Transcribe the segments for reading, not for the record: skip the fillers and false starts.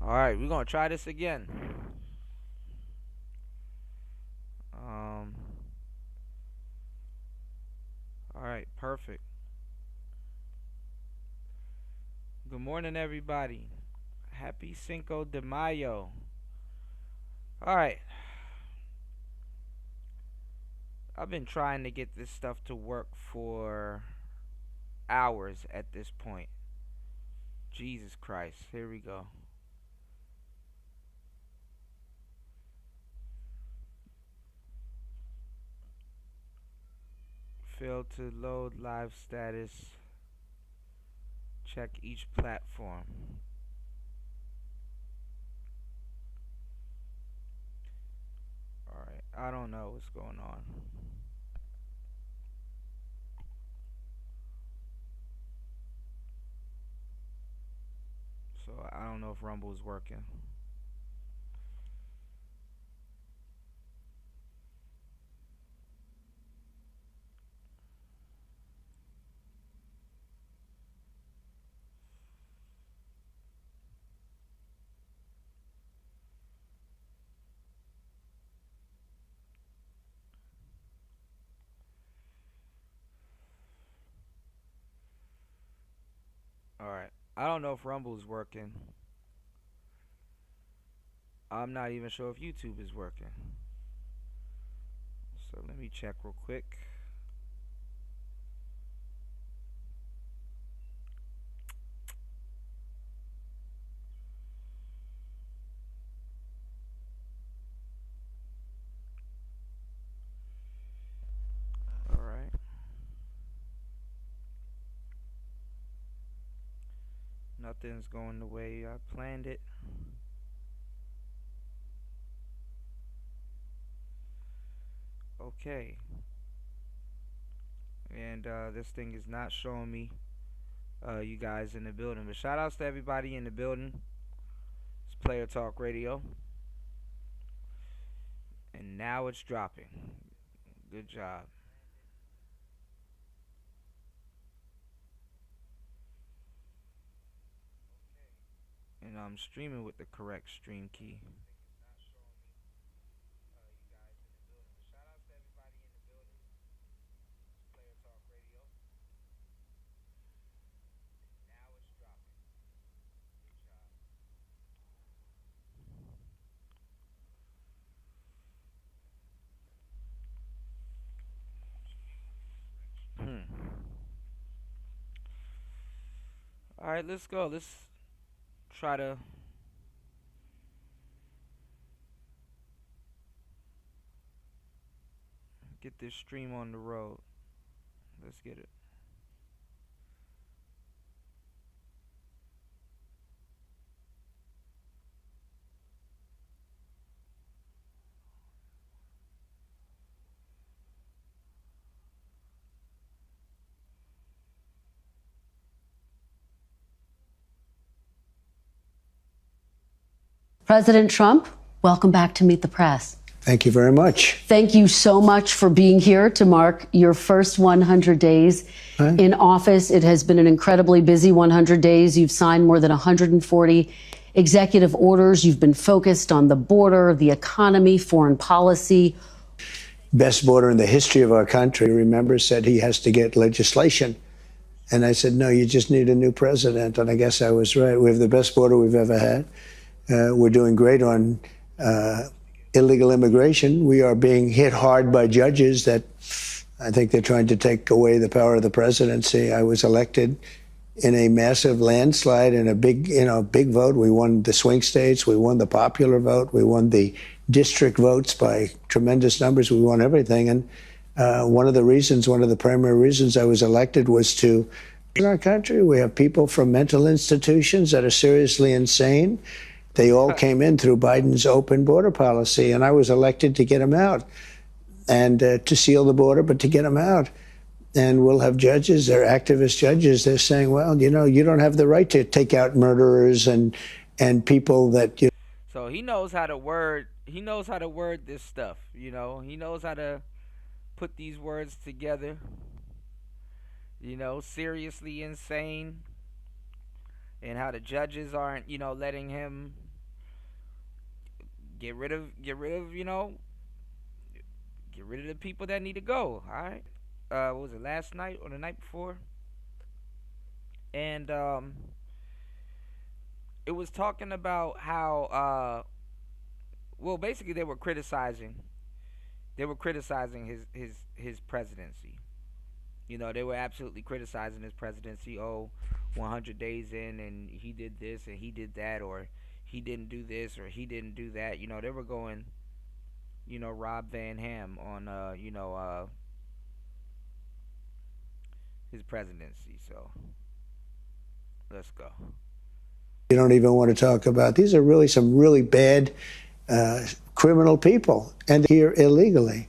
Alright, we're gonna try this again. Um, alright, perfect. Good morning, everybody. Happy Cinco de Mayo. Alright, I've been trying to get this stuff to work for hours at this point. Jesus Christ. Here we go. Failed to load live status. Check each platform. Alright, I don't know what's going on. So I don't know if Rumble is working. Alright, I don't know if Rumble is working. I'm not even sure if YouTube is working. So let me check real quick. Alright. Nothing's going the way I planned it. Okay. And this thing is not showing me you guys in the building. But shout outs to everybody in the building. It's Player Talk Radio. And now it's dropping. Good job. And I'm streaming with the correct stream key. Hmm. Alright, let's go. Let's try to get this stream on the road. Let's get it. President Trump, welcome back to Meet the Press. Thank you very much. Thank you so much for being here to mark your first 100 days in office. It has been an incredibly busy 100 days. You've signed more than 140 executive orders. You've been focused on the border, the economy, foreign policy. Best border in the history of our country, remember, said he has to get legislation. And I said, no, you just need a new president. And I guess I was right. We have the best border we've ever had. We're doing great on illegal immigration. We are being hit hard by judges that I think they're trying to take away the power of the presidency. I was elected in a massive landslide in a big vote. We won the swing states. We won the popular vote. We won the district votes by tremendous numbers. We won everything. And one of the primary reasons I was elected was to, in our country, we have people from mental institutions that are seriously insane. They all came in through Biden's open border policy, and I was elected to get them out and to seal the border, but to get them out. And we'll have judges, they're activist judges, they're saying, well, you don't have the right to take out murderers and people that you. So he knows how to word this stuff, He knows how to put these words together. Seriously insane. And how the judges aren't, letting him get rid of, get rid of the people that need to go. All right. What was it, last night or the night before? And it was talking about how well, basically they were criticizing his presidency. They were absolutely criticizing his presidency. Oh, 100 days in, and he did this and he did that, or he didn't do this or he didn't do that. They were going, Rob Van Ham on, his presidency. So let's go. You don't even want to talk about. These are really some really bad criminal people, and here illegally.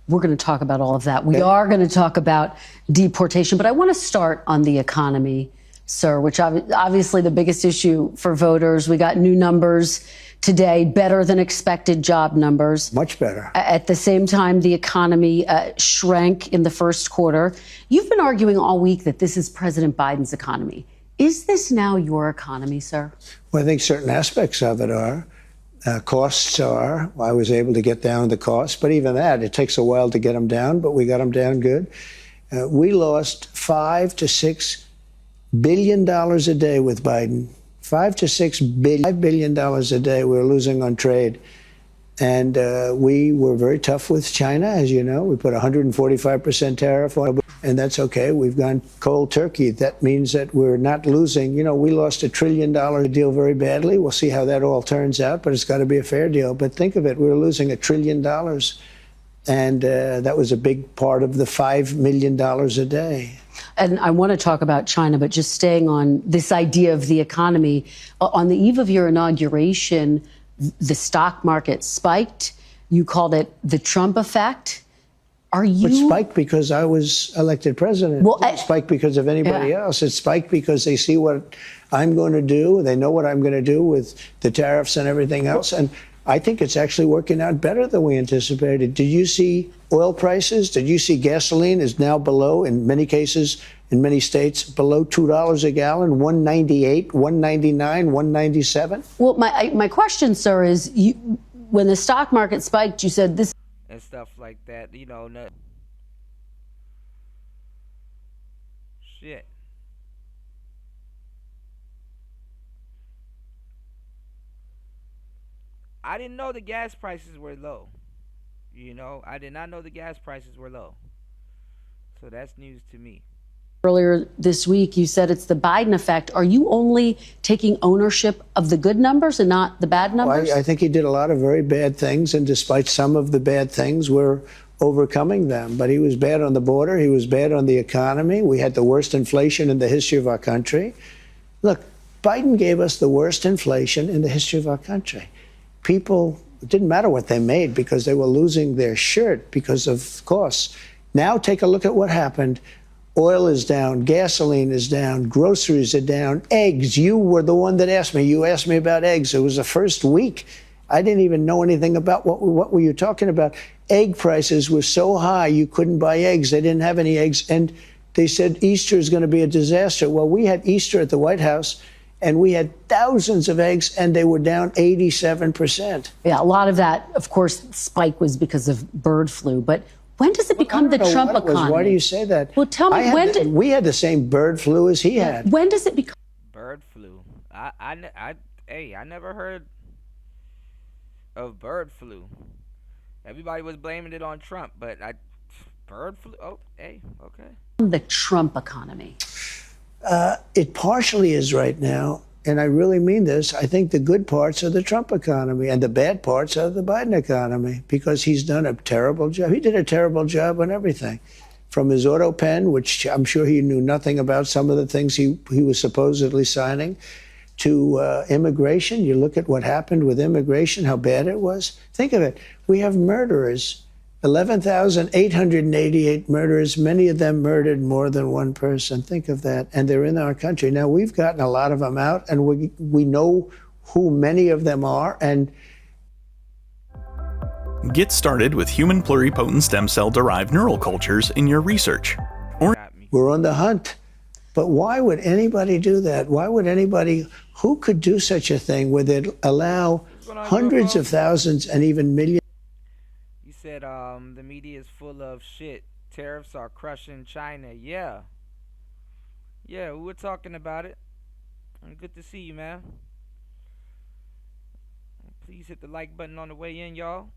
We're going to talk about all of that. We are going to talk about deportation, but I want to start on the economy, sir, which obviously the biggest issue for voters. We got new numbers today, better than expected job numbers. Much better. At the same time, the economy shrank in the first quarter. You've been arguing all week that this is President Biden's economy. Is this now your economy, sir? Well, I think certain aspects of it are. Costs are. I was able to get down the costs, but even that, it takes a while to get them down, but we got them down good. We lost $5 to $6 billion a day with Biden. $5 billion a day we were losing on trade. And we were very tough with China, as you know. We put 145% tariff on it, and that's okay. We've gone cold turkey. That means that we're not losing. We lost $1 trillion deal very badly. We'll see how that all turns out, but it's got to be a fair deal. But think of it, we were losing $1 trillion, and that was a big part of the $5 million a day. And I want to talk about China, but just staying on this idea of the economy. On the eve of your inauguration, the stock market spiked. You called it the Trump effect. It spiked because I was elected president. Well, it spiked because of anybody else. It spiked because they see what I'm going to do. They know what I'm going to do with the tariffs and everything else. And I think it's actually working out better than we anticipated. Did you see oil prices? Did you see gasoline is now below, in many cases, in many states, below $2 a gallon, $1.98, $1.99, $1.97? Well, my question, sir, is when the stock market spiked, you said this. And stuff like that, shit. I didn't know the gas prices were low. I did not know the gas prices were low. So that's news to me. Earlier this week, you said it's the Biden effect. Are you only taking ownership of the good numbers and not the bad numbers? I think he did a lot of very bad things, and despite some of the bad things, we're overcoming them. But he was bad on the border. He was bad on the economy. We had the worst inflation in the history of our country. Look, Biden gave us the worst inflation in the history of our country. People, it didn't matter what they made because they were losing their shirt because of costs. Now take a look at what happened. Oil is down, gasoline is down, groceries are down, eggs. You were the one that asked me. You asked me about eggs. It was the first week. I didn't even know anything about what were you talking about. Egg prices were so high you couldn't buy eggs. They didn't have any eggs. And they said Easter is going to be a disaster. Well, we had Easter at the White House, and we had thousands of eggs, and they were down 87%. Yeah, a lot of that, of course, spike was because of bird flu. But when does it become the Trump economy? Why do you say that? Well, tell me, we had the same bird flu as he had. When does it become bird flu? I never heard of bird flu. Everybody was blaming it on Trump, but bird flu. Oh, hey, okay. The Trump economy. It partially is right now, and I really mean this. I think the good parts are the Trump economy, and the bad parts are the Biden economy, because he's done a terrible job. He did a terrible job on everything, from his auto pen, which I'm sure he knew nothing about some of the things he was supposedly signing, to immigration. You look at what happened with immigration, how bad it was. Think of it. We have murderers. 11,888 murderers, many of them murdered more than one person. Think of that. And they're in our country. Now, we've gotten a lot of them out, and we know who many of them are. And get started with human pluripotent stem cell derived neural cultures in your research. We're on the hunt. But why would anybody do that? Why would anybody, who could do such a thing where they'd allow hundreds of thousands and even millions? You said the media is full of shit. Tariffs are crushing China. Yeah. Yeah, we were talking about it. Good to see you, man. Please hit the like button on the way in, y'all.